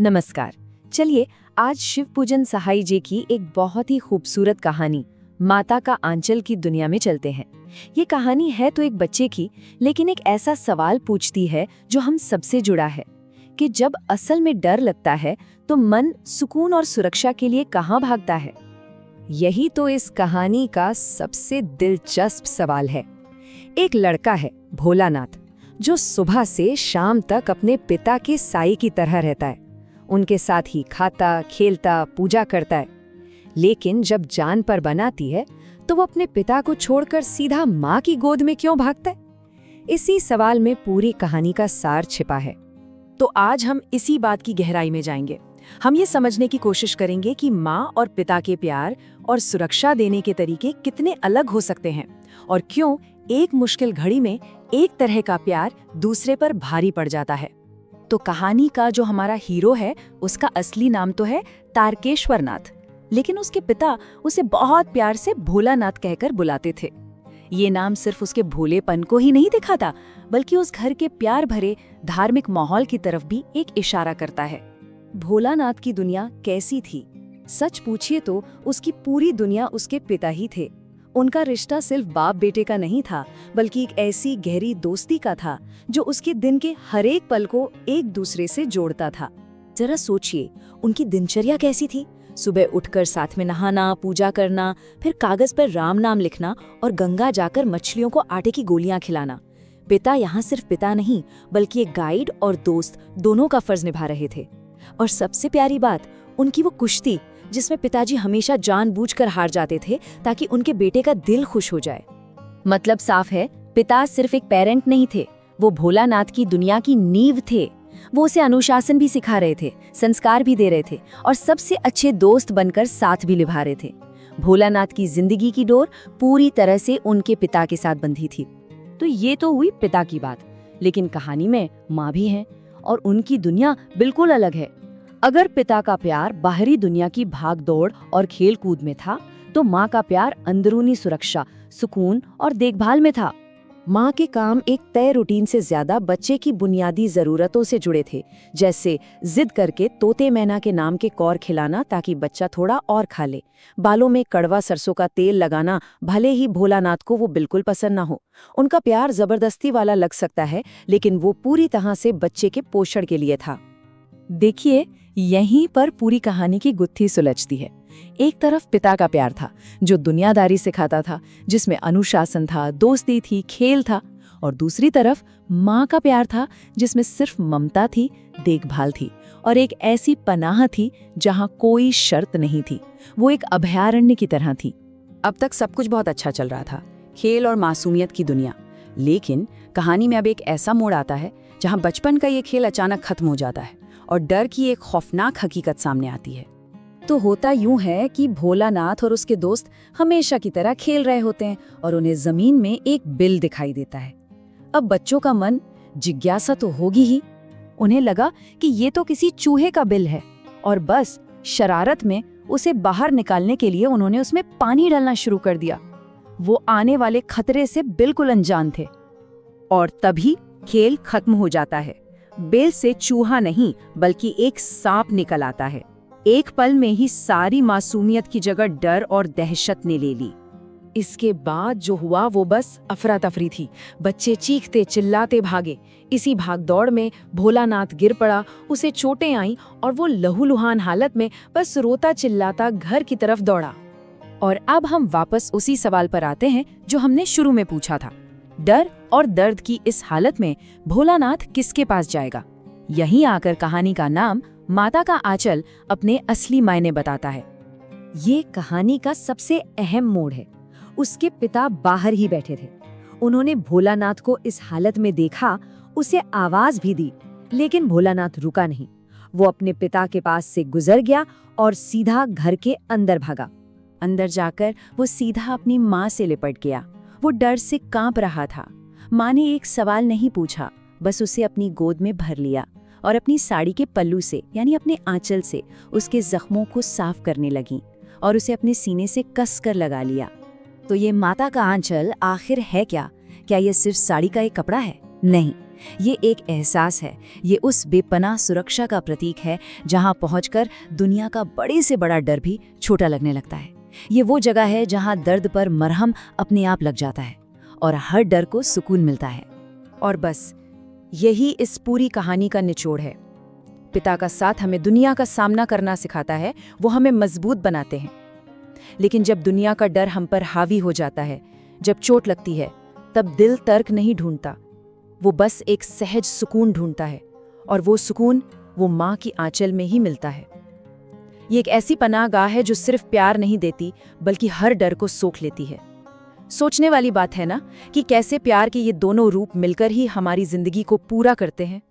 नमस्कार। चलिए आज शिव पूजन सहाय जी की एक बहुत ही खूबसूरत कहानी माता का आंचल की दुनिया में चलते हैं। ये कहानी है तो एक बच्चे की, लेकिन एक ऐसा सवाल पूछती है जो हम सबसे जुड़ा है कि जब असल में डर लगता है तो मन सुकून और सुरक्षा के लिए कहाँ भागता है। यही तो इस कहानी का सबसे दिलचस्प सवाल है। एक लड़का है भोलानाथ, जो सुबह से शाम तक अपने पिता के साई की तरह रहता है। उनके साथ ही खाता, खेलता, पूजा करता है। लेकिन जब जान पर बनाती है तो वो अपने पिता को छोड़कर सीधा माँ की गोद में क्यों भागता है? इसी सवाल में पूरी कहानी का सार छिपा है। तो आज हम इसी बात की गहराई में जाएंगे। हम ये समझने की कोशिश करेंगे कि माँ और पिता के प्यार और सुरक्षा देने के तरीके कितने अलग हो सकते हैं और क्यों एक मुश्किल घड़ी में एक तरह का प्यार दूसरे पर भारी पड़ जाता है। तो कहानी का जो हमारा हीरो है उसका असली नाम तो है तारकेश्वर नाथ, लेकिन उसके पिता उसे बहुत प्यार से भोलानाथ कहकर बुलाते थे। ये नाम सिर्फ उसके भोलेपन को ही नहीं दिखाता, बल्कि उस घर के प्यार भरे धार्मिक माहौल की तरफ भी एक इशारा करता है। भोलानाथ की दुनिया कैसी थी? सच पूछिए तो उसकी पूरी दुनिया उसके पिता ही थे। उनका रिश्ता सिर्फ बाप बेटे का नहीं था, बल्कि एक ऐसी गहरी दोस्ती का था जो उसके दिन के हर एक पल को एक दूसरे से जोड़ता था। जरा सोचिए, उनकी दिनचर्या कैसी थी? सुबह उठकर साथ में नहाना, पूजा करना, फिर कागज पर राम नाम लिखना और गंगा जाकर मछलियों को आटे की गोलियां खिलाना। पिता यहाँ सिर्फ पिता नहीं, बल्कि एक गाइड और दोस्त दोनों का फर्ज निभा रहे थे। और सबसे प्यारी बात, उनकी वो कुश्ती जिसमें पिताजी हमेशा जानबूझकर हार जाते थे ताकि उनके बेटे का दिल खुश हो जाए। मतलब साफ है, पिता सिर्फ एक पेरेंट नहीं थे, वो भोलानाथ की दुनिया की नींव थे। वो उसे अनुशासन भी सिखा रहे थे, संस्कार भी दे रहे थे और सबसे अच्छे दोस्त बनकर साथ भी निभा रहे थे। भोलानाथ की जिंदगी की डोर पूरी तरह से उनके पिता के साथ बंधी थी। तो ये तो हुई पिता की बात, लेकिन कहानी में माँ भी है और उनकी दुनिया बिल्कुल अलग है। अगर पिता का प्यार बाहरी दुनिया की भाग दौड़ और खेल कूद में था, तो माँ का प्यार अंदरूनी सुरक्षा, सुकून और देखभाल में था। माँ के काम एक तय रूटीन से ज्यादा बच्चे की बुनियादी जरूरतों से जुड़े थे, जैसे जिद करके तोते मैना के नाम के कौर खिलाना ताकि बच्चा थोड़ा और खा ले, बालों में कड़वा सरसों का तेल लगाना भले ही भोलानाथ को वो बिल्कुल पसंद ना हो। उनका प्यार जबरदस्ती वाला लग सकता है, लेकिन वो पूरी तरह से बच्चे के पोषण के लिए था। देखिए, यहीं पर पूरी कहानी की गुत्थी सुलझती है। एक तरफ पिता का प्यार था जो दुनियादारी सिखाता था, जिसमें अनुशासन था, दोस्ती थी, खेल था, और दूसरी तरफ माँ का प्यार था जिसमें सिर्फ ममता थी, देखभाल थी और एक ऐसी पनाह थी जहाँ कोई शर्त नहीं थी। वो एक अभयारण्य की तरह थी। अब तक सब कुछ बहुत अच्छा चल रहा था, खेल और मासूमियत की दुनिया। लेकिन कहानी में अब एक ऐसा मोड़ आता है जहाँ बचपन का ये खेल अचानक खत्म हो जाता है और डर की एक खौफनाक हकीकत सामने आती है। तो होता यूं है कि भोलानाथ और उसके दोस्त हमेशा की तरह खेल रहे होते हैं और उन्हें जमीन में एक बिल दिखाई देता है। अब बच्चों का मन जिज्ञासा तो होगी ही। उन्हें लगा कि ये तो किसी चूहे का बिल है और बस शरारत में उसे बाहर निकालने के लिए उन्होंने उसमें पानी डालना शुरू कर दिया। वो आने वाले खतरे से बिल्कुल अनजान थे। और तभी खेल खत्म हो जाता है। बिल से चूहा नहीं, बल्कि एक सांप निकल आता है। एक पल में ही सारी मासूमियत की जगह डर और दहशत ने ले ली। इसके बाद जो हुआ वो बस अफरा तफरी थी। बच्चे चीखते चिल्लाते भागे। इसी भागदौड़ में भोलानाथ गिर पड़ा, उसे चोटें आईं और वो लहूलुहान हालत में बस रोता चिल्लाता घर की तरफ दौड़ा। और अब हम वापस उसी सवाल पर आते हैं जो हमने शुरू में पूछा था। डर और दर्द की इस हालत में भोलानाथ किसके पास जाएगा? यहीं आकर कहानी का नाम माता का आंचल अपने असली मायने बताता है। ये कहानी का सबसे अहम मोड़ है। उसके पिता बाहर ही बैठे थे। उन्होंने भोलानाथ को इस हालत में देखा, उसे आवाज भी दी, लेकिन भोलानाथ रुका नहीं। वो अपने पिता के पास से गुजर गया और सीधा घर के अंदर भागा। अंदर जाकर वो सीधा अपनी माँ से लिपट गया। वो डर से कांप रहा था। माँ ने एक सवाल नहीं पूछा, बस उसे अपनी गोद में भर लिया और अपनी साड़ी के पल्लू से यानी अपने आंचल से उसके जख्मों को साफ करने लगी और उसे अपने सीने से कस कर लगा लिया। तो ये माता का आंचल आखिर है क्या? क्या ये सिर्फ साड़ी का एक कपड़ा है? नहीं, ये एक एहसास है, ये उस बेपनाह सुरक्षा का प्रतीक है जहां पहुंचकर दुनिया का बड़े से बड़ा डर भी छोटा लगने लगता है। ये वो जगह है जहां दर्द पर मरहम अपने आप लग जाता है और हर डर को सुकून मिलता है। और बस यही इस पूरी कहानी का निचोड़ है। पिता का साथ हमें दुनिया का सामना करना सिखाता है, वो हमें मजबूत बनाते हैं। लेकिन जब दुनिया का डर हम पर हावी हो जाता है, जब चोट लगती है, तब दिल तर्क नहीं ढूंढता, वो बस एक सहज सुकून ढूंढता है। और वो सुकून वो माँ की आंचल में ही मिलता है। ये एक ऐसी पनाहगाह है जो सिर्फ प्यार नहीं देती, बल्कि हर डर को सोख लेती है। सोचने वाली बात है ना कि कैसे प्यार के ये दोनों रूप मिलकर ही हमारी जिंदगी को पूरा करते हैं।